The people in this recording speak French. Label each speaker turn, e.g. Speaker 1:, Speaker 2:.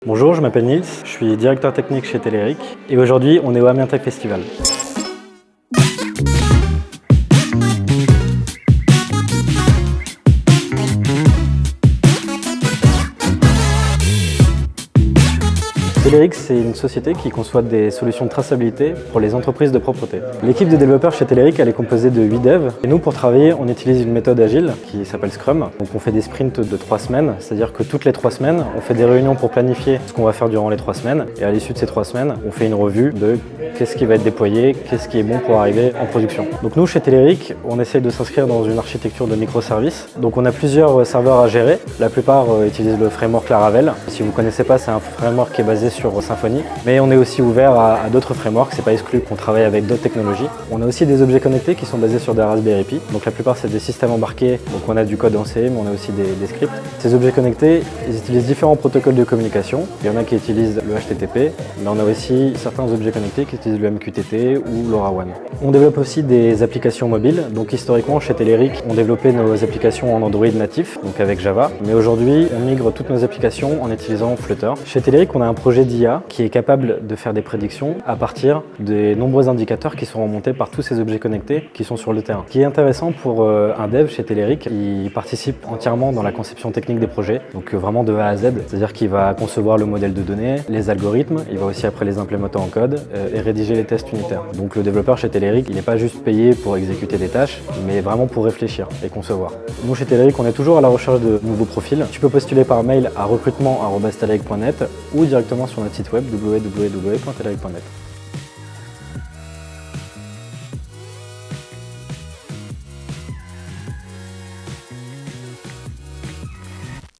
Speaker 1: Bonjour, je m'appelle Nils, je suis directeur technique chez Telerik et aujourd'hui on est au Amiens Tech Festival. Telerik, c'est une société qui conçoit des solutions de traçabilité pour les entreprises de propreté. L'équipe de développeurs chez Telerik, elle est composée de 8 devs. Et nous, pour travailler, on utilise une méthode agile qui s'appelle Scrum. Donc on fait des sprints de 3 semaines, c'est-à-dire que toutes les 3 semaines, on fait des réunions pour planifier ce qu'on va faire durant les 3 semaines. Et à l'issue de ces 3 semaines, on fait une revue de qu'est-ce qui va être déployé, qu'est-ce qui est bon pour arriver en production. Donc nous, chez Telerik, on essaye de s'inscrire dans une architecture de microservices. Donc on a plusieurs serveurs à gérer. La plupart utilisent le framework Laravel. Si vous ne connaissez pas, c'est un framework qui est basé sur Symfony, mais on est aussi ouvert à d'autres frameworks, c'est pas exclu qu'on travaille avec d'autres technologies. On a aussi des objets connectés qui sont basés sur des Raspberry Pi, donc la plupart c'est des systèmes embarqués, donc on a du code en C, mais on a aussi des scripts. Ces objets connectés, ils utilisent différents protocoles de communication, il y en a qui utilisent le HTTP, mais on a aussi certains objets connectés qui utilisent le MQTT ou LoRaWAN. On développe aussi des applications mobiles, donc historiquement chez Telerik, on développait nos applications en Android natif, donc avec Java, mais aujourd'hui on migre toutes nos applications en utilisant Flutter. Chez Telerik, on a un projet d'IA qui est capable de faire des prédictions à partir des nombreux indicateurs qui sont remontés par tous ces objets connectés qui sont sur le terrain. Ce qui est intéressant pour un dev chez Telerik, il participe entièrement dans la conception technique des projets, donc vraiment de A à Z, c'est-à-dire qu'il va concevoir le modèle de données, les algorithmes, il va aussi après les implémenter en code et rédiger les tests unitaires. Donc le développeur chez Telerik, il n'est pas juste payé pour exécuter des tâches, mais vraiment pour réfléchir et concevoir. Nous chez Telerik, on est toujours à la recherche de nouveaux profils. Tu peux postuler par mail à recrutement@telerik.net ou directement sur notre site web www.telerik.net.